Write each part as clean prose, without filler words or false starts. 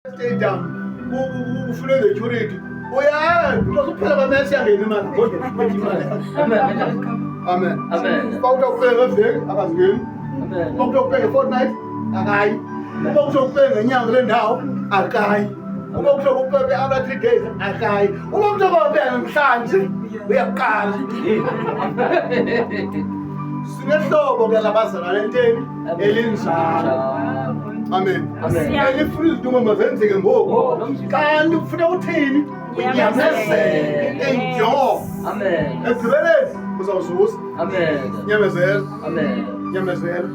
stadium ufune security uyazi uzophela bamesi yangena imali kodwa ufuna imali. Amen. Bawutokubeka eveki akazingeni. Bawutokubeka fortnight akayi. Uma kuzokubeka ngenyanga kule ndawo akayi. Uma kuzokubeka after 3 days akayi. Uma kuzokubeka namhlanje uyaqala. Sinehlobo ke labazalwane enteni elinjalo. Amen. Elifuna izinto mazenzeke ngoku. Kanti ufuna uthini? Unyamezele enjoy. Ekugqibeleni uzawuzuza. Nyamezela. Nyamezela.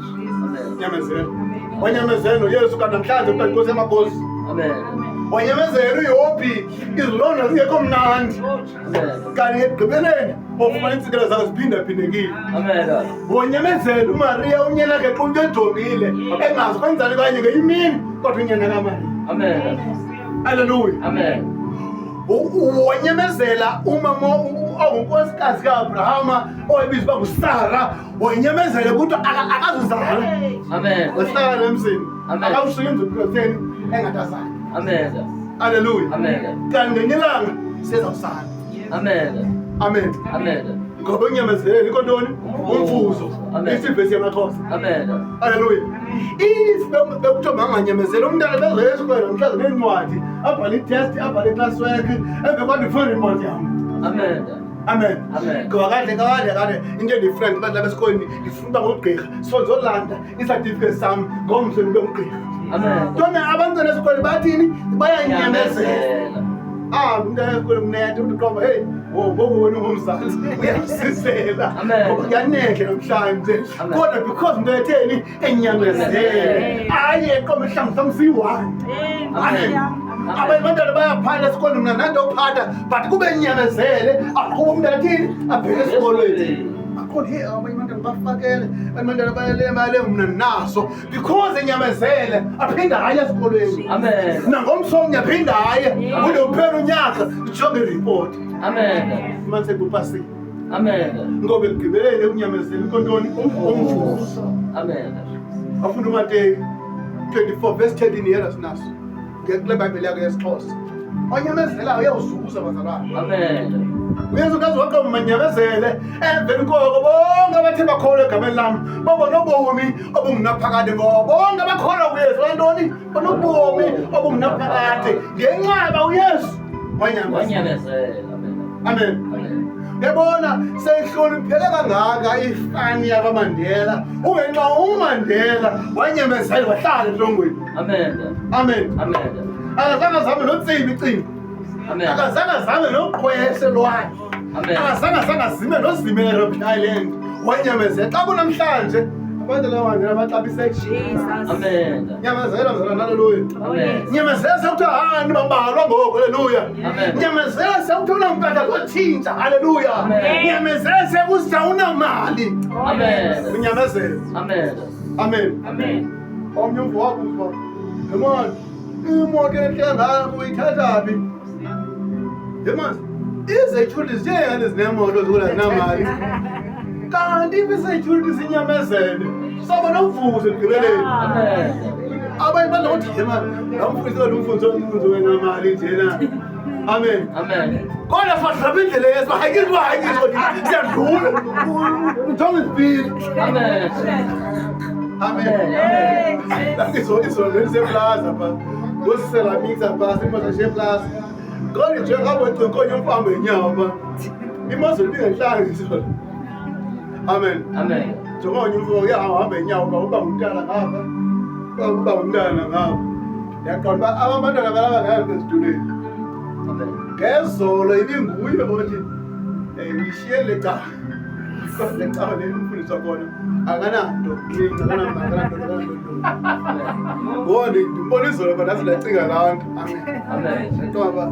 Wanyamezela noYesu kanti namhlanje uqala inkosi yamakhosi. Wanyamezela uyophi izilonda zingekho mnandi. Kanti ekugqibeleni ofumana iintsikelo zakho ziphindaphindekile. Wanyamezela uMaria unyana ke qunto ejongile engazi kwenzani kanye ngeyimini kodwa unyana kaMaria. Hallelujah. Wanyamezela umama ongunkosikazi kaAbrahama oyibizwa nguSara. Wanyamezela ukuthi akazuzala. Wahlala emzini akawushiya emzini engatazali. Hallelujah. Kanti ngenye ilanga sezawusala. Amen. Ngoba unyamezela ikontoni umvuzo isivesi yamaXhosa. Hallelujah. If bekuthiwa manganyamezela umntana bezoyesukela namhlanje nencwadi abhale itest abhale classwork ebekwazi ifuna report yam. Amen. Ngoba kade into different abantu labesikoleni ifuna ngogqirha sizolanda icertificate sami ngomso nibe ugqirha. Tona abantwana esikoleni bathini bayanyamezela. Umntana esikoleni mnethe uqoba hey ngoba wena ungumzali uyasizela ngoba kuyanekhe namhlanje kodwa because into etheni enyamezele aye qoma ihlangu samsiyi-1. Abantwana bayaphatha esikoleni mna nandophatha but kube nyamezele aquba umntana athini abheke esikolweni akhona hey abantwana bafakele abantwana bayale mna naso because enyamezele aphinda haye esikolweni. Nangomsombya aphinda haye ude uphela unyaka ujonge ireport. Manje kupasi. Ngoba ekugqibeleni unyamezela ikontoni umvuzo. Afuna uMateyu 24 verse 13 yena sinaso. Ngekule Bible yakhe yesiXhosa. Onyamezelayo uyawuzuza bazalwane. Uyesu kazi waqala umanyamezele emveni koko bonke abathe bakholwa egameni lami babona ubomi obungunaphakade ngoba bonke abakholwa kuYesu bantoni banobomi obungunaphakade ngenxa yaba uYesu wanyamezela. Amen. Yabona seyihlonipheke kangaka ifani yakaMandela ungenxa uMandela wanyamezela wahlala etrongweni. Amen. Akazange azame notsibi. Akazange azame noqhwese lwakhe. Akazange azime nozimelo Island wanyamezela. Xa kunamhlanje abantu lawandela abaxabise Jesus. Nyamezela mzalwane. Hallelujah. Nyamezela sekuthi hani babalwa ngoku. Hallelujah. Nyamezela sekuthi unampatha zothinta. Hallelujah. Nyamezela sekuthi unamali. Unyamezela. Amen. Omnye umvu wakho uzwa yemani imoto enhlangana uyithatha phi? Yemani izecurity ziyengane zinemoto zokula zinamali kanti izecurity zinyamezele saba nomvuzo ekugqibeleni. Abanye bazothi yemani namfundisa lo mfunzo wenamali njena. Amen. Kodwa fahlaba indlela yesu hayikizwa siyadlula ujonge isipili. Amen. Izo leseplaza pha ngosisela mixa pha simoza sheplaza kodwa nje ngabo cinkonye umfambo enyawo pha imozulu bingenhlanga izolo. Amen. Njengoba umfo uyahamba enyawo pha uba umntana ngapha yaqonda abantwana balaba ngayo eziduleni. Ngezolo ibinguye othi uyishiye le cawa le cawa le mfundiswa khona akananto ngone ngibona izolo phana silacinga lanto. Amen. Ngoba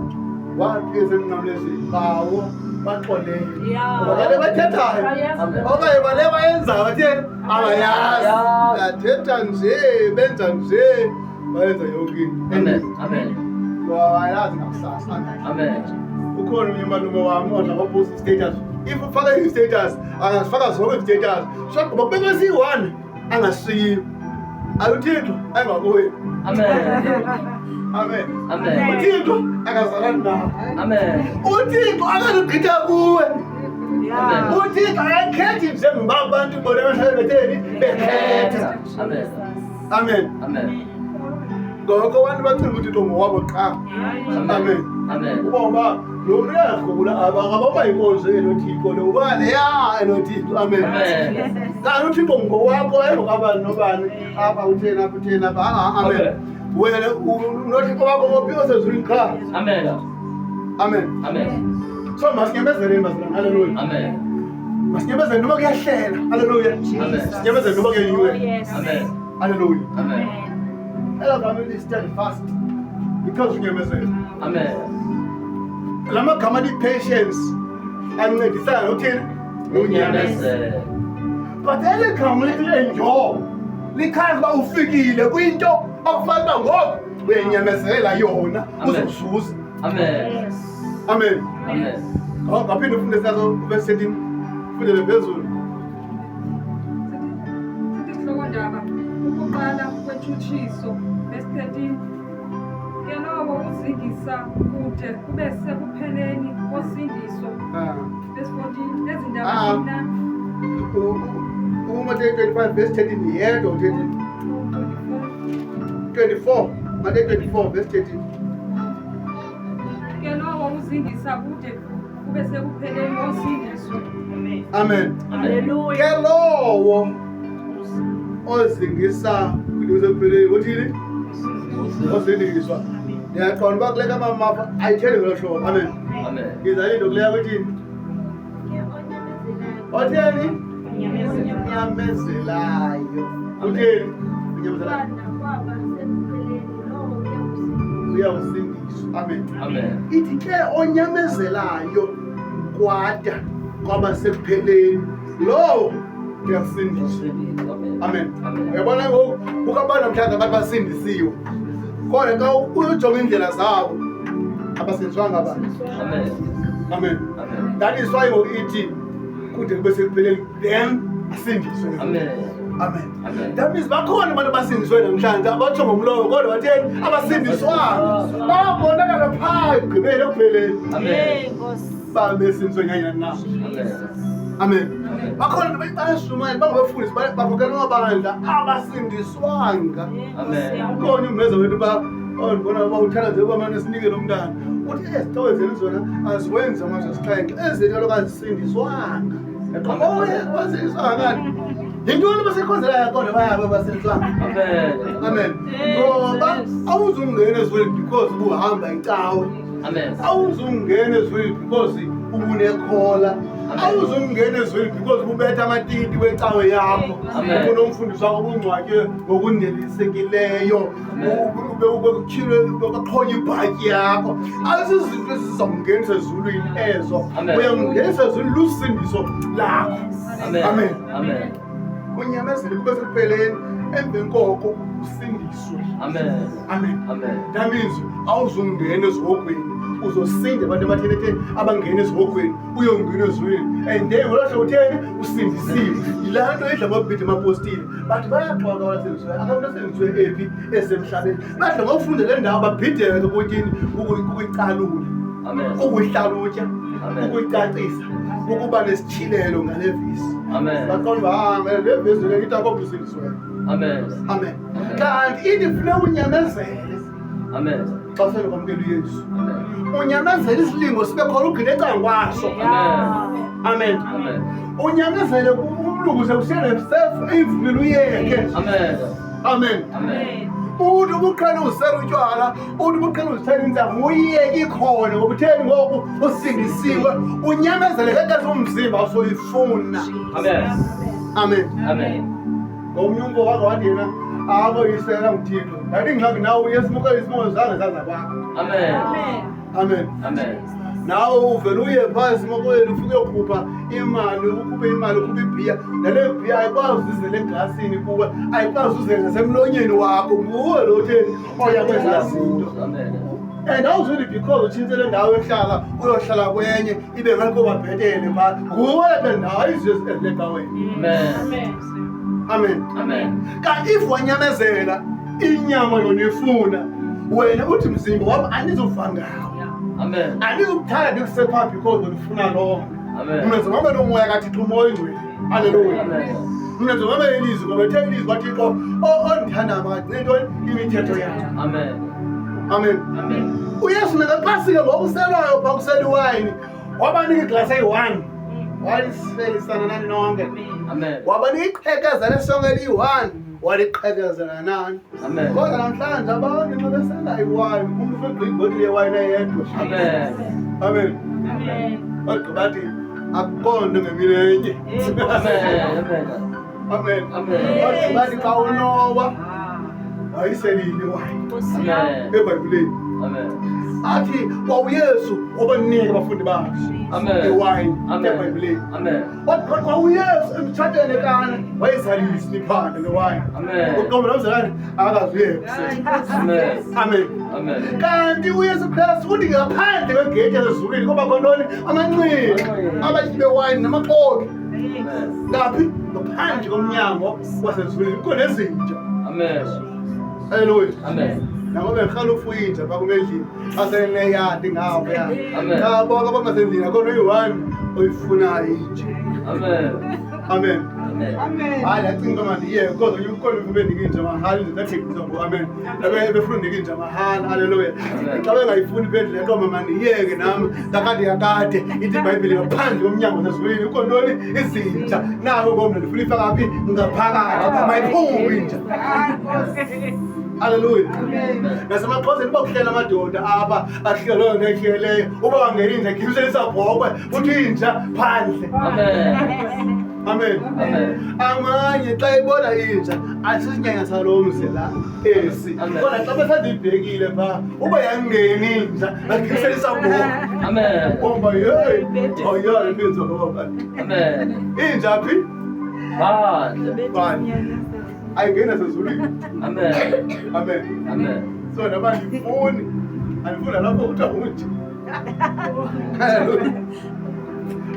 wathi esemncamlezi bawo baxolele ngoba bathethayo okanye bale bayenzayo batheni abayazi bathetha nje benza nje bayenza yonke into. Wayazi ngakusasa. Ukhona umnye umalume wami odla ngopost status. If ufaka i-status angasifaka zonke i-status so ngoba kubekwe siyi-1 angasiyi. Ayuthixo angakuye. Amen. Amen. uThixo akazalani nawe. Amen. uThixo akazigqitha kuwe. Amen. uThixo akakhethi njengoba abantu bona bahlale bekhetha. Amen. Amen. Amen. Ngoko abantu bacinga ukuthi uThixo wabo qha. Amen. Amen. Uba lo mlekho kula ababa inkonzo enoThixo lo ubani ya enoThixo. Amen. Amen. Kanti uThixo ngowakho engokabani nobani apha uthena apha uthena apha. Amen. Wena unoThixo wakho ophi osezulwini qha. Amen. Amen. Amen. So masinyamezele bazalwane. Hallelujah. Amen. Masinyamezele noma kuyahlela. Hallelujah. Amen. Masinyamezele noma kuyiwe. Amen. Hallelujah. Amen. Hello family, stand fast because unyamezele. Amen. Lama gama di patience ancedisana uthini Unyamezele. but ele gama lithi enjoy likhazi ba ufikile kwinto akufanele ngoku uyenyamezela yona uzozuza. Amen. Amen. Amen. Ngaphinde ufunde sazo verse 13 fundele phezulu. Sihlokondaba ukuqala kwethutshiso verse 13 ke lowo uzingisa kude kube sekupheleni kosindiso verse 14 ezindabeni Uma 25 verse 13 yedwa 24 Matthew 24 verse 13 ke lowo uzingisa kude kube sekupheleni kosindiso. Amen. Hallelujah. Ke lowo ozingisa kuduzepheleni uthini osindiswa. Ngiyaqonda uba kule kamamafa ayitheli ngelo hlobo. Amen. Amen. Ngizale into kuleya kwethini otheni unyamezelayo utheni unyamezelayo uyawusindiswa. Amen. Amen. Ithi ke onyamezelayo kwada kwaba sekupheleni lo uyasindiswa. Amen. Uyabona ngoku ukubana namhlanje abantu basindisiwe kodwa xa uyojonga indlela zabo abasindiswanga abantu. Amen. Amen. Amen. That is why ithi kude kube sekupheleni then asindiswe. Amen. Amen. Amen. That means bakhona abantu abasindiswe namhlanje abatsho ngomlomo kodwa batheni abasindiswanga babonakala phaa ekugqibeni ekupheleni. Amen. Babesindiswe nyanyani na. Amen. Amen. Bakhona bayashumana bangabafundisi bakhokela amabandla abasindiswanga. Amen. Ukhona umeza wethu bona bawuthanda nje kwamane sinike lo mntana uthi ezitowe zenu zona aziwenzi amazwe esixhenxe ezinto kaloku azisindiswanga. Wasindiswanga yintoni basekhonzelayo kodwa bayabe basindiswanga. Amen. Amen. Ngoba awuzungena ezweni because ubuhamba icawe. Amen. Awuzungena ezweni because ubunekhola. Awuzungena ezweni because ubetha amatiki wecawe yakho. Unomfundisi wakho ubungcwatywe ngokundelisekileyo. Ubekukhile ubekuqhonya ibhatyi yakho. Asizinto esizamngenisa ezulwini ezo. Uyamngenisa ezulwini lusindiso lakho. Amen. Amen. Unyamezele kube sekupheleni emveni koko usindiswe. Amen. Amen. Amen. That means awuzungena ezihogweni uzosinda abantu abatheni abangena ezihogweni uyongena ezulwini and then ngolahla utheni usindisiwe. Yilaa nto idla ngobhida amapostile but bayaxoka abasindisiweyo abantu asindisiwe ephi esemhlabeni badla ngokufunda le ndawo babhideke kuthini ukuyicalula. Amen. Ukuyihlalutya ukuyicacisa ukuba nesithilelo ngale visi. Amen. Baqonda le visi le ithi akho usindisiweyo. Amen. Amen. Kanti ithi funa unyamezele Amen. xa senokwamkela uYesu. Amen. Unyamezele isilingo sibe khona ugqine ecangwaso. Amen. Amen. Amen. Unyamezele umlungu sekusele ivumile uyeke. Amen. Amen. Amen. Uthi ubuqhela uzisela utywala uthi ubuqhela uzithela intsangu uyeke khona ngoba utheni ngoku usindisiwe unyamezele ngexesha umzimba usoyifuna. Amen. Amen. Amen. Ngomnye umfo wake wathi yena aboyisela nguThixo ndathi ngixaki nawe uyesimuka isimo zange zazakwakho. Amen. Amen. Amen. Nawe uvele uye phaa esimokoyeni ufike ukhupha imali ukhuphe imali ukhuphe ibhiya nale bhiya ayikwazi uzizele eglasini kuwe ayikwazi uzele nasemlonyeni wakho nguwe lo theni oya kwezaa zinto. Amen. And awuzuli because utshintshe le ndawo ehlala uyohlala kwenye ibe ngaliko babhetele phaa nguwe le ndawo ayizwe ezilecaweni. Amen. Amen. Amen. Kanti if wanyamezela inyama yona ifuna wena uthi mzimba wami anizofa ngawo. Amen. Anizokuthanda kusepha because ngifuna lonke. Amen. Mna njengoba nomoya kaThixo umoya ingcwele. Hallelujah. Amen. Mna njengoba elizwi ngoba ethe ilizwi kaThixo ondithanda makathi into imithetho yakhe. Amen. Amen. Amen. uYesu nakaqasike ngokuselwayo pha kusela iwayini wabanika iglasi eyi-1 waliselisana nani nonke. Amen. Wabanika iqhekeza lesonke eliyi-1 waliqhekezela nani. Amen. Kodwa namhlanje abantu nxa besela iwayini umuntu ufegqa ibhotile yewayini eyedwa. Amen. Amen. Amen. Bagqiba bathi akuqonde ngemilenye. Amen. Amen. Amen. Bagqiba bathi xa unoba wayiselile iwayini Amen. eBhayibhelini. Amen. Athi kwauYesu wabanika abafundi bakhe Amen. iwayini Amen. eBhayibhelini. Amen. kwauYesu emtshatweni kana wayezalisa liphanda lewayini. Amen. Uqombo nomzalwane akazuye. Amen. Amen. Amen. Kanti uYesu Kristu uthi ngaphandle kwegeti ezulwini kuba khona amanqindi abathi bewayini namaxoki. Amen. Ngaphi? Ngaphandle komnyango wasezulwini kukhona ezintsha. Amen. Haleluya. Amen. Nangoba ngikhalo ufuyinja pha kumendlini aseneyadi ngawo ya. Amen. Cha bonke abangasendlini akona uyi-1 oyifunayo inje. Amen. Amen. Amen. Hayi lacinga manje iye kodwa ukhona ubenika inje mahala nje nathekisa ngo amen. Befuna inje mahala. Haleluya. Xa bengayifuni bendle yaqoma manje iyeke nami kakade yakade ithi iBhayibheli ngaphandle komnyango sezulwini ukhona izinja nako ngomna ndifuna ifaka kaphi ngaphakathi mayiphume inje. Hallelujah. Nasemaxhoseni bakuhlela amadoda apha ahlela leyo nto ehleleyo uba wangena inja khiphisela isabhokwe uthi inja phandle. Amen. Amen. Amen. Amanye xa ibona inja asisinyanya salo mzi la esi kodwa xa besazibhekile pha uba yangena inja akhiphisela isabhokwe. Amen. Omba yeyi oyayo impinzo ngoba Amen. inja phi Phandle. ayingena sezulwini. Amen. Amen. Amen. So naba ndifuni andifuna lapho kuthiwa unje. Haleluya.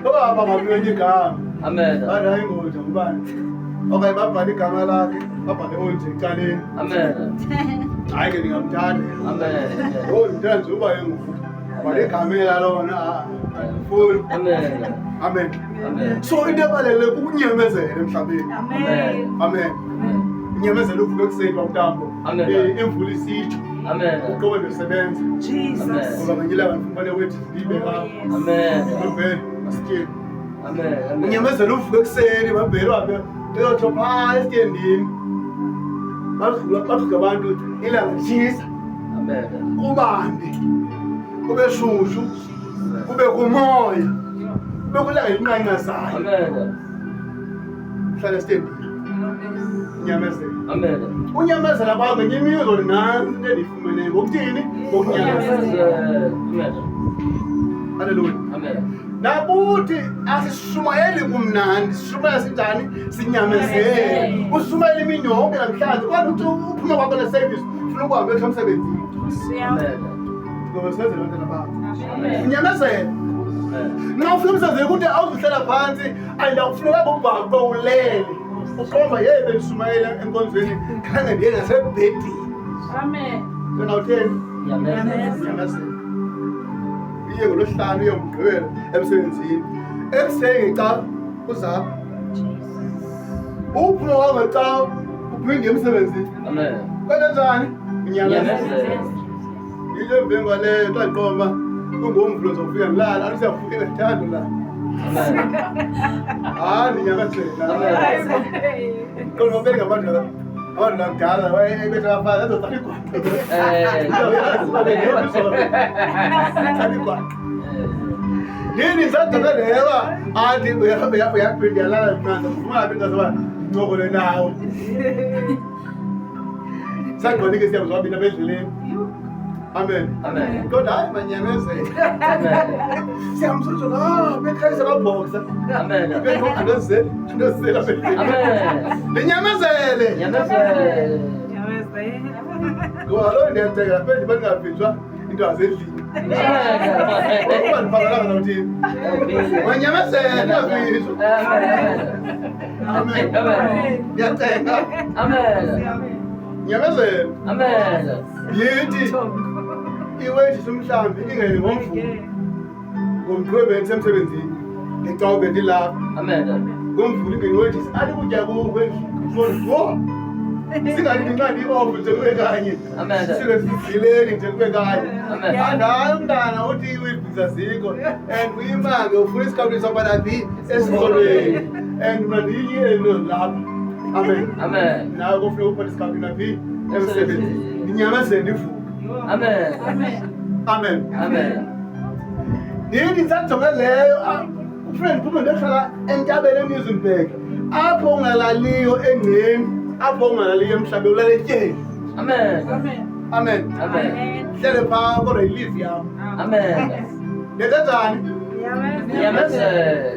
Oba bangabuyenye igama. Amen. Bathi hayi ngoja ngubani. Okay babhale igama lakhe babhale unje ecaleni. Amen. Hayi ke ningamthanda. Amen. Oh ndithanda nje uba yengufu. Bale igamela lona full. Amen. Amen. Amen. So into ebalekile ukunyamezela emhlabeni. Amen. Amen. Unyamezela uvuke ekuseni bamntambo. Amen. Emvula isitsho. Amen. Uqobe nosebenza. Jesus. Ngoba ngiyilanga ngifumane wethi libe lapha. Amen. Ngibhele masitsheni. Amen. Unyamezela uvuke ekuseni babhele wabe eyotho phaa esitendini. Bafika abantu ilanga lishisa. Amen. Kubande. Kube shushu. Kube kumoya. Kube kulanga elinqanqazayo. Amen. Hlala esitendini. Unyamezela. Amen. Unyamezela kwakho ngenye imizwa nansi into endiyifumeneyo ngokuthini? Ngokunyamezela. Amen. Haleluya. Amen. Nabuthi asishumayeli kumnandi sishumayela sinjani sinyamezele ushumayela imini yonke namhlanje kodwa uthi uphuma kwakho ne-service ufuna ukuhambe uyosha emsebenzini. Amen. Ngoba senzele abantwana bakho Amen. unyamezele. Nxa ufuna umsebenzini ukuthi awuzuhlala phansi ayindakufuneka kubhaqo ulele uqomba yeyi bendishumayela enkonzweni khange ndiye ngasebhedini. Amen. Wena utheni? Amen. Iye ngolosihlanu uye ngomgqibelo emsebenzini ekuseni ngecawa uzapha uphuma kwakho ngecawa uphinde emsebenzini. Amen. Kwenza njani? Unyamezele. Yile emveni kwaleyo xa ndiqomba kungomvulo zofika ngilala athi siyavuka ngethando la. Amen. Hayi ndinyamezela. Amen. Kodwa ngibeka abantu bakudala wayebetha abafana azothatha igwaqa. Yini sadokelewa athi uyaphinda yalala mnandi ufuna lapha ingazoba ncokole nawe. Sagqonike siyamzwabina abendleleni. Amen. Amen. Kodwa hayi manyamezela. Amen. Siyamsutsho la bekhayisa kabhoxa. Amen. Andozela Amen. Linyamezele. Nyamezele. Ngoba lo ndiyacela phezu bangaphinjwa into azendlini. Ukuba ndiphakalanga nothini. Wanyamezele ndiyaphinjwa. Amen. Amen. Ndiyacela. Amen. Nyamezela. Amen. Yithi iwethi somhlambi ingene ngomvulo. Ngomgqibelo emsebenzini. Ngicawube ndilapha. Amen. Ngomvulo ingene wethi athi kutya kuwe. Singathi ngincane i-off nje kube kanye. Amen. Singasidlileni nje kube kanye. Amen. Andayo umntana uthi iwebhizi azikho and uyimake ufuna isikhathi sabanaphi esikolweni and mandiyiyele lapha. Amen. Amen. Nawe kufuneka uphathe isikhathi naphi emsebenzini. Ninyamezele nivuke. Amen. Amen. Amen. Ndithi ngisajonge leyo ufriend phuma ndohlala entabeni eMuizenberg apho ungalaliyo engceni apho ungalaliyo emhlabeni ulala etyeni. Amen. Amen. Amen. Hlele phaa kodwa yilive yam. Amen. Ndenzenjani? Nyamezela.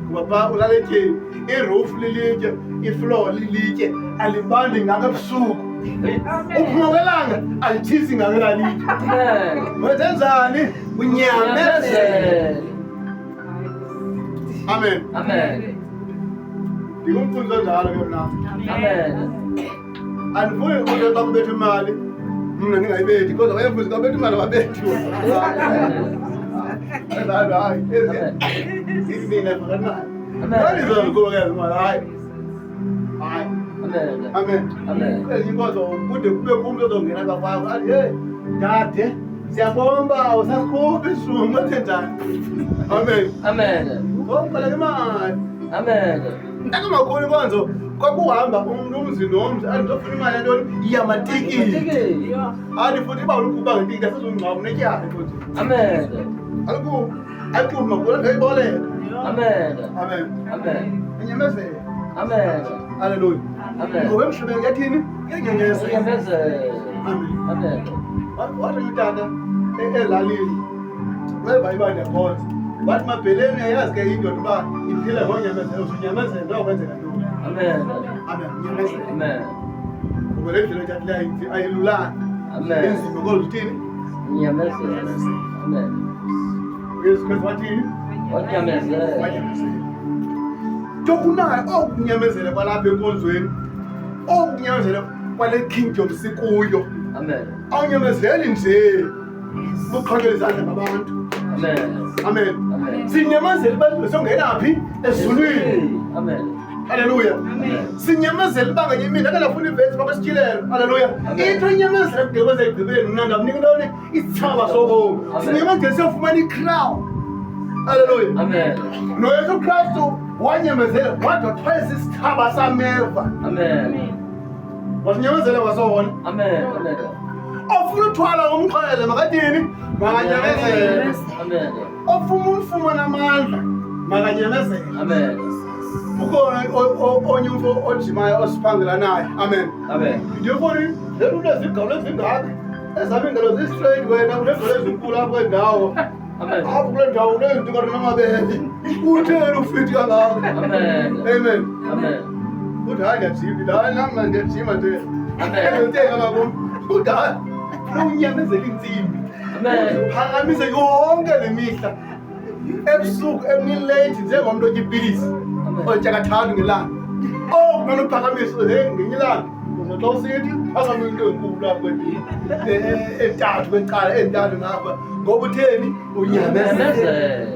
Kuba phaa ulala etyeni iroof lilitye ifloor lilitye alibandi ngako ebusuku uphuma kwelanga alitshisi ngako elalitye. Amen. Wenzenzani? Unyamezele. Amen. Amen. Ndingumfundisi onjalo ke mna. Amen. Andifuni ukuthi xa kubetha imali mna ndingayibethi kodwa bayemfundisi xa kubetha imali babethiwe. Hayi, mina fakanayo. Ndizozikuba ke imali hayi. Hayi. Amen. Amen. Amen. Inkozo kude kube kumntu ozongena kakwakho athi hey dade siyabomba usasikhupha isishumi wethe njani. Amen. Amen. Ngokubaleka imali. Amen. Ndakamakhulu inkonzo kwakuhamba umntu umzi nomzi andizofuna imali yantoni yamatikiti. Athi futhi uba ulukuba ngetikiti asizongcwaba unetyala inkonzo. Amen. Akuthi makula ngayiboleka. Amen. Amen. Amen. Inyamezele. Amen. Haleluya. Amen. Ngoba emhlabeni kuyathini? Kuyanyenyeza. Nyamezela. Amen. Amen. Wathi ngitanda elalini weva ibandi yakhonza wathi mabheleni yayazi ke indoda uba iphila ngonyamezelo usunyamezela ndokwenzeka ntoni. Amen. Amen. Nyamezela. Amen. Ngoba le ndlela ethathileyo ayilulanga. Amen. Enzima kodwa uthini? Nyamezela. Amen. Yesu Kristu wathini? Wanyamezela. Wanyamezela. Tokunayo okunyamezela kwalapha enkonzweni okunyamezela kwale kingdom sikuyo. Amen. Awunyamezeli nje buqhakele izandla ngabantu. Amen. Amen. Amen. Sinyamezela abantu besongenaphi ezulwini. Amen. Haleluya. Sinyamezela ibanga yimini akalafuna ivesi bakwesityilelo. Haleluya. Into inyamezela kugqibeze igqibeni mna mnika ntoni isithaba sobomi. Sinyamezela siyofumana i-crown. Haleluya. Amen. noYesu Kristu wanyamezela wathi wathwalisa isithaba sameva. Amen. Wasinyamezela wasona. Amen. Amen. Ofuna uthwala ngomqhele makathini makanyamezele. Amen. Ofuna umfumana amandla makanyamezele. Amen. Ukhona onye umfo ojimayo osiphangela naye. Amen. Amen. Ndiyofuna lento unezigalo ezingaka ezami ingalo zi-straight wena unegalo ezinkulu apho endawo. Amen. Apho kule ndawo unezinto kanti namabele utheni ufithi kangaka. Amen. Amen. Amen. Uthi hayi ndiyajima hayi nam ndiyajima nje. Amen. Ngenteka kakum uthi hayi unyamezela intsimbi. Amen. Phakamise yonke le mihla ebusuku emini late njengomntu otya ipilisi otya kathathu ngelanga. Kumele uphakamise ngenye ilanga uzoxa usithi phakame into enkulu apho entathu kwecala entathu ngapha ngoba utheni unyamezele.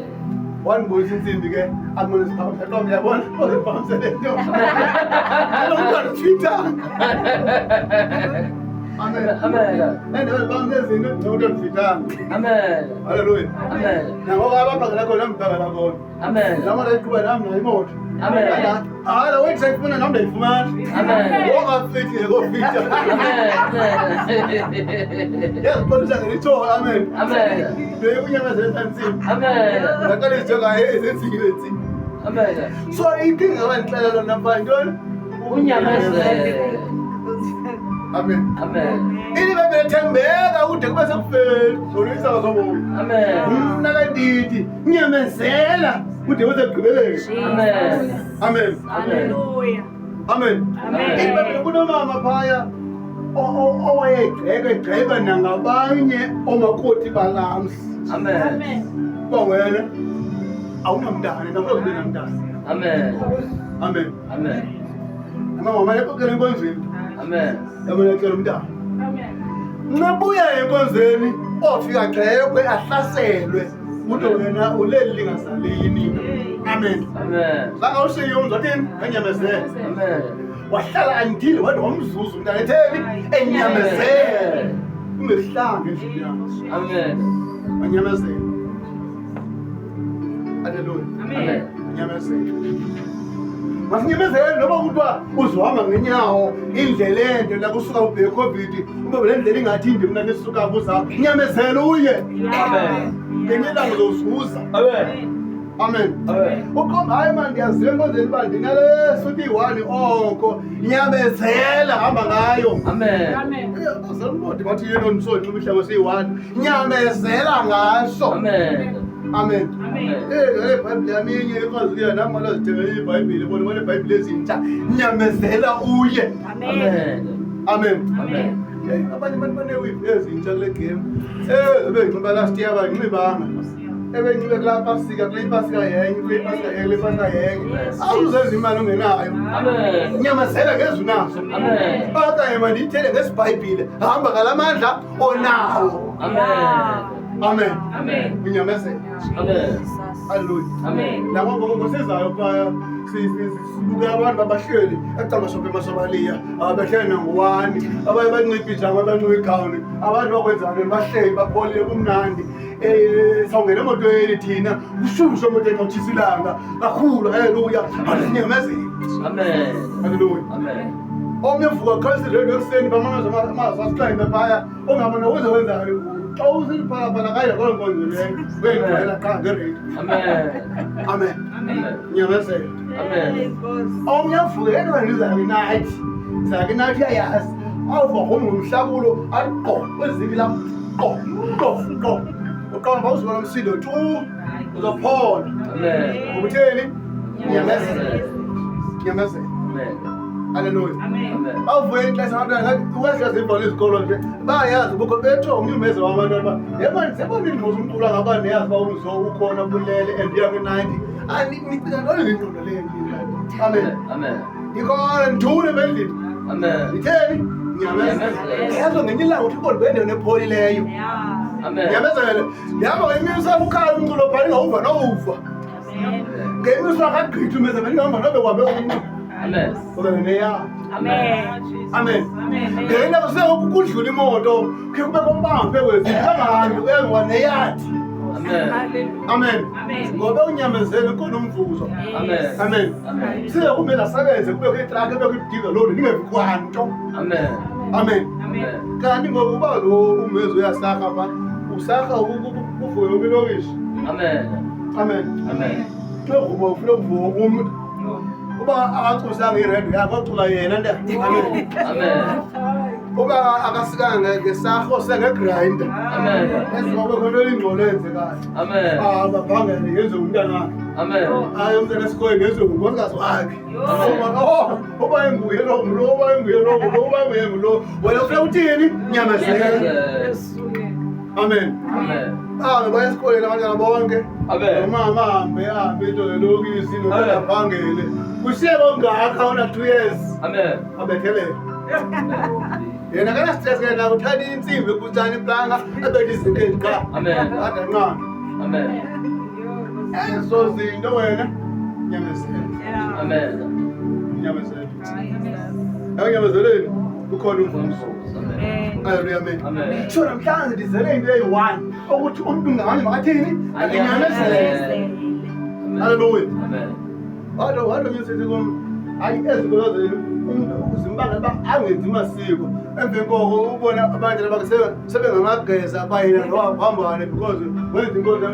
Wandibonisa intsimbi ke amona siphakame uyabona oziphakamisele nto lo mntwana ufitanga. Amen. Amen. Endaweni bam nezinto nokuthi ndifitanga. Amen. Haleluya. Amen. Nangoko abaphangela khona mphangela khona. Amen. Lama ndayiqhuba nam nayo imoto. Amen. Hayi la wethi sayifuna nam ndayifumana. Amen. Wongafithi ngekofita. Amen. Yazixolisa ngelithola. Amen. Amen. Bekunyamezela esantsini. Amen. Ngaqala izijonga ezenzile ntsini. Amen. So inkinga abandixelela lona mfana ntoni? Unyamezele. Amen. Amen. Ini bebethembeka kude kube sekufeni. Solisa kasobomi. Amen. Mna kandithi nyamezela kude kube sekugqibeleni. Amen. Amen. Hallelujah. Amen. Amen. Kunomama phaya owayegqeka nangabanye omakoti balamsi. Amen. Kuba wena awunamntana nakulobe namntana. Amen. Amen. Amen. Mama yakokele enkonzweni Amen. Yabona ngicela umntana. Amen. Nabuya enkonzweni ofika gcekwe ahlaselwe uthi wena uleli lingasalini. Amen. Amen. Saka ushiye umzwathini enyamezele. Amen. Wahlala andile wena wamzuzu umntana etheni enyamezele. Ungesihlanga endlini yakho. Amen. Anyamezele. Hallelujah. Amen. Nyamezele. Masinyamezele noma kuthiwa uzohamba ngenyawo indlela ende la kusuka ubheke COVID ube le ndlela ingathindi mina nisuka kuza nyamezele uye. Amen. Ngenyela uzozuza. Amen. Amen. Amen. Ukhomba hayi manje ndiyaziwe enkonzeni bandi naleso uthi-1 oko nyamezela hamba ngayo. Amen. Amen. Azalibodi bathi yena onisoni umhlaba siyi-1 nyamezela ngaso. Amen. Amen. Amen. iBhayibhile yami enye ikwazile nami manje zithengele iBhayibhile bona manje iBhayibhile ezintsha nyamezela uye. Amen. Amen. Amen. Abanye abantu banewivi ezintsha kule game. Ebengiba last year abanginibanga. Ebengibe kula pasika kule pasika yenye kule pasika yenye kule pasika yenye. Awuzenza imali ongenayo. Amen. Nyamezela ngezwi nazo. Amen. Okanye mandithele ngesiBhayibhile hamba ngalamandla onawo. Amen. Amen. Amen. Unyamezela. Amen. Hallelujah. Amen. Labo ngokusezayo phaya sibuka abantu abahleli ecamashophe emashabaliya abahleli nangu-1 abanye bancipha ijama abancika igawuni abantu bakwenzani bahleli bapholile kumnandi sawungena emotweni thina ushushu emotweni awutshisa ilanga kakhulu. Haleluya. Asinyamezele. Amen. Haleluya. Amen. Omnye uvuka khalisiredi ekuseni bamazwe asixhenxe phaya ongabona uzewenzani xa usiliphalaphala kaye kolo nkonzo leyo weyigcwela qha ngeredi. Amen. Amen. Amen. Nyamezela. Amen. Omnye uvuka enweni zakinathi zakinathi ayazi awuva ngomhlabulo athi qo kwezibila qo uqamba uzibona umsindo tu uzophola. Amen. Ukutheni? Nyamezela. Nyamezela. Amen. Haleluya. Amen. Bavuye inhlahla abantwana ngathi ukwehla zivalo izikolo nje bayazi bukho bethu umnyumeze wabantwana yabona sebona ingqozo umculo ngabani yazi ba umzo ukhona bulele endiya ke-90 anicika lolu ngingqondo leyo. Amen. Amen. Ikhona ndune bendini. Amen. Itheni? Nyamezela. Yazo ngenye ilanga uthi kodwa bendene epholileyo. Amen. Nyamezela. Yabo ngemisa ukhala umculo phela ngawuva nowuva. Ngemisa akagqithi umeze bengihamba nobe kwabe umuntu. Amen. Ubeneya. Amen. Amen. Amen. Ngena kusekudlula imoto khe kube kombambe wezihambi engoneyathi. Amen. Amen. Amen. Ngoba unyamezele khona umvuzo. Amen. Amen. Amen. Siya kumela sabenze kube kwitraka kube kwidiga lolu ningekwanto. Amen. Amen. Amen. Kanti ngokuba lo umezo uyasakha pha usakha uvuyo ubilokishi. Amen. Amen. Amen. Ngokuba ufuna ukuvuka umuntu uba akacusanga iredio yakho acula yena nda. Amen. Amen. Uba akasikanga ngesarho sengegrinder. Amen. Ezobe khona ingqolo enzekayo. Amen. Ababhangele yenze umntana wakhe. Amen. Hayi umntana esikole ngeze ngunkosikazi wakhe. Uba enguye lo ngulo, uba enguye lo ngulo, uba enguye ngulo. Wena ufuna uthini? Nyamezela. Amen. Amen. Baya esikoleni abantwana bonke. Amen. Umama ahambe into lelokisi nokela phangele. Kushiye kongaka una 2 years. Amen. Abethelele. Yena kana stress yena uthatha insimbi kutshani planga abeke izinto eziqa. Amen. Ade nqana. Amen. So zinto wena nyamezela. Amen. Nyamezela. Nyamezeleni ukhona umvuzo. Amen. Haleluya. Amen. Amen. So namhlanje ndizele into eyi-1 ukuthi umuntu ngamanye makathini anyamezele. Haleluya. Amen. Wathi ngisithi kum hayi ezikolo zenu uzimbanga ba angenzi masiko emveni koko ubona abantu abake sebengamageza bayena nohambane because wenza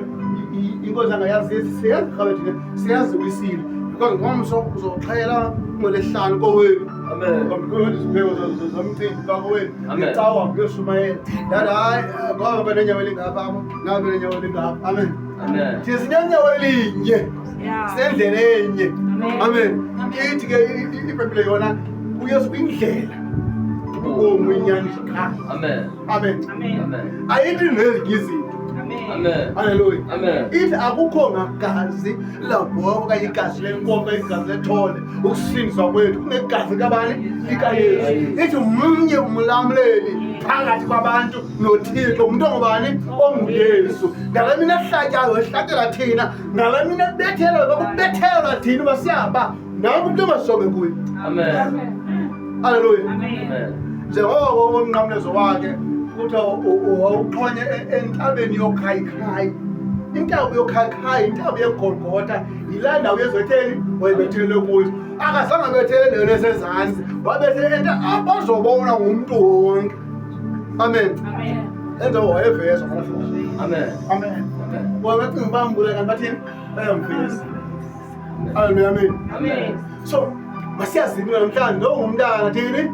inkosi angayazi siyazi khabe thina siyazi wisile because ngomso uzoxhela ngolesihlanu kowenu. Amen. Ngoba iziphezo zomcimbi bakowenu ngecawa ngiyoshumayela dada hayi ngoba benenyawo elingapha ngabe benenyawo elingapha. Amen. Amen. Thisinenyawo elinye sendlela enye. Amen. Ithi ke iBhayibhile yona uyesu indlela ubomi inyaniso qha. Amen. Amen. Amen. Ayithi nezinye izinto. Amen. Haleluya. Amen. Ithi akukho ngagazi labhoko okanye igazi lenkomo igazi lethole ukusindiswa kwethu kunegazi kabani likaYesu. Ithi umunye umlamleli phakathi kwabantu noThixo umuntu ongubani onguYesu. Ngale mina ehlatyayo ehlatela thina, ngale mina ebethelwa bakubethelwa thina basiyaba nanku umuntu ongasonge kuye. Amen. Haleluya. Amen. Njengoko umnqamlezo wakhe uthi awuxhonye entabeni yokhayikhayi. Intaba yokhayikhayi, intaba yeGolgotha, yilaa ndawo yezotheni wayebethele kuyo. Akazange abethele lento esezantsi, wabethele into abazobona ngumntu wonke. Amen. Amen. Enze wayevezwa ngalahlala. Amen. Amen. Wabacinga bambule kanti bathini? Bayamvisa. Amen. Amen. So, masiyazini namhlanje ngumntana thini?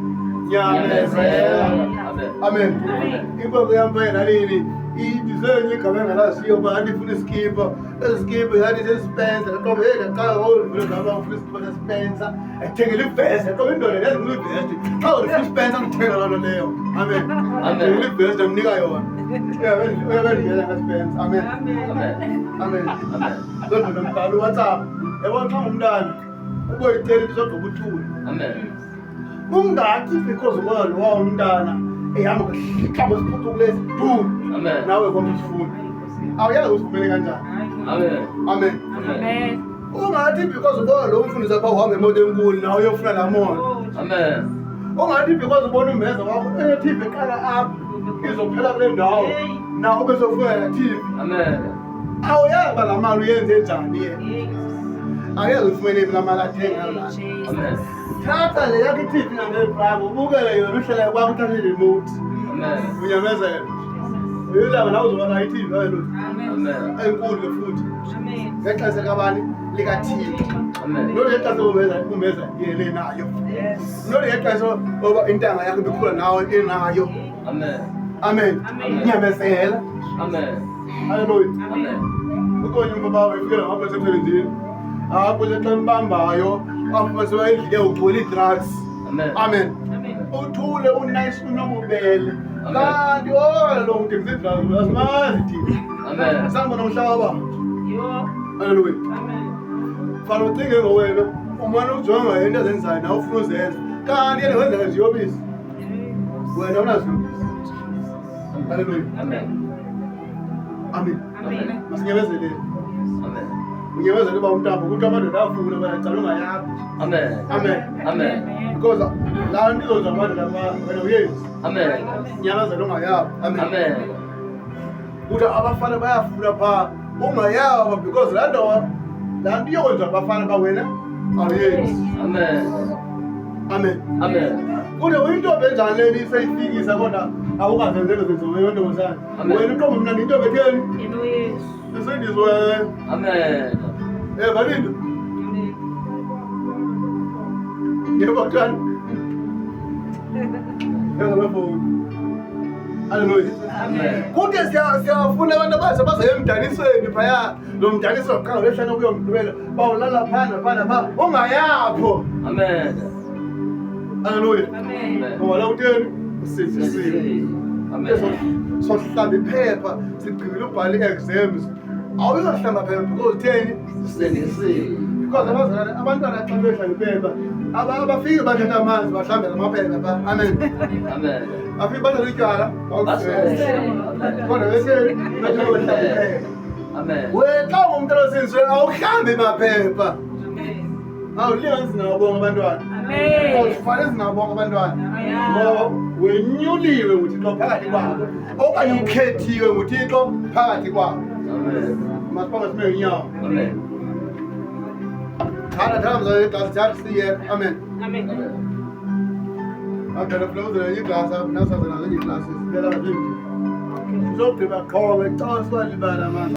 Nyamezela. Amen. Amen. Inkwenkwe yampela nini ibizenye igama engalaziyo uba andifuna isikipha. Esikipha yathi sesispensa laqoba ndaqala ngokuvula ngaba ngifuna isikipha sesispensa ethengela ivesi laqoba indoda yazi ngifuna ivesi xa ufuna ispensa ngithenga loo nto leyo. Amen. Ethengela ivesi ndamnika yona uyabendivela ngespensa. Amen. Amen. Amen. Loo nto ndambhala uWhatsApp yabona xa ngumntana uboyiteli ndizogqiba uthule. Amen. Ungathi because ubona lo wawo umntana ehamba ngehlamba esiphuculesi Amen. nawe kodwa usifuna awuyazi usifumene kanjani. Amen. Amen. Amen. Ungathi because ubona lo mfundisi apha uhamba emoto enkulu nawe uyofuna laa moto. Amen. Ungathi because ubona umeza wakho eTV eqala apha izophela kule ndawo nawe ubesofuna laa TV. Amen. Awuyazi uba laa mali uyenze njani yena. Awuyazi ufumene laa mali athenga laa. Amen. Thatha le yakho iTV nangeprime ubukele yona uhlala kwakho uthathe remote. Amen. Unyamezela. Uyilanga nawe uzobona iTV ayelo. Amen. Enkulu ke futhi. Ngexesha kabani likaThixo. Amen. Lo ngexesha umeza yele nayo. Lo ngexesha oba intanga yakho ibikhula nawe enayo. Amen. Amen. Nyamezela. Amen. Haleluya. Amen. Ukonye umbabawe ifikela ngapha emsebenzini. Apho xa mbambayo, apho sewayidlike ugcwele drugs. Amen. Amen. Uthule unice unobubele. Kanti lo muntu ngizidrugs asimazi thina. Amen. Sangibona umhlaba. Yo. Haleluya. Amen. Fana ucinge ngowena, umane ujonga into ezenzayo nawe ufuna uzenza. Kanti yena wenza iziyobisi. Wena unaziyobisi. Haleluya. Amen. Amen. Amen. Masinyamezele. Amen. Unyamezele uba umntambo ukuthi amadoda afuna bayacala ungayaphi. Amen. Amen. Amen. Because laa nto izonza amadoda wena uyenzi. Amen. Nyamezele ungayaphi. Amen. Amen. Ukuthi abafana bayafuna phaa ungayaphi because laa nto iyokwenza abafana bawena awuyenzi. Amen. Amen. Amen. Kude uyintombi enjani leni seyifikisa kodwa awukazenzele zenziwe yontombazana. Amen. Wena intombi mna ndiyintombi etheni? Eno Yesu. Esendizwe. Amen. Valindo. Yebo kanjani? Ngiyabona. Haleluya. Amen. Kude siyafuna abantu abaze baze emdanisweni phaya. Lo mdaniso waqala wehlana kuyomgqibela. Bawulala phana ba ungayapho. Amen. Haleluya. Amen. Ngoba la utheni? Usifisile. Amen. Sohlamba iphepha sigcibile ubhala i-exams. Awuyohlamba phepha because utheni? Sendisile. Because abantwana xa behlamba iphepha abafiki bathatha amanzi bahlambela amaphepha pha. Amen. Amen. Afike bathatha utywala kodwa beseni bathi bayohlamba iphepha. Amen. Xa ungumntu osindiswe awuhlambi maphepha. Awulinganisi nabonga abantwana. Amen. Awufanele nabonga abantwana. Ngoba wenyuliwe nguThixo phakathi kwabo okanye ukhethiwe nguThixo phakathi kwabo. Amen. Masipanga sime inyawo. Amen. Thana mzala igasi thatha siye. Amen. Amen. Akhona flowuzela igasi nasaze nazo iglasi sibela ngazimbi. Uzogqiba qhobe xa sibalibala manje.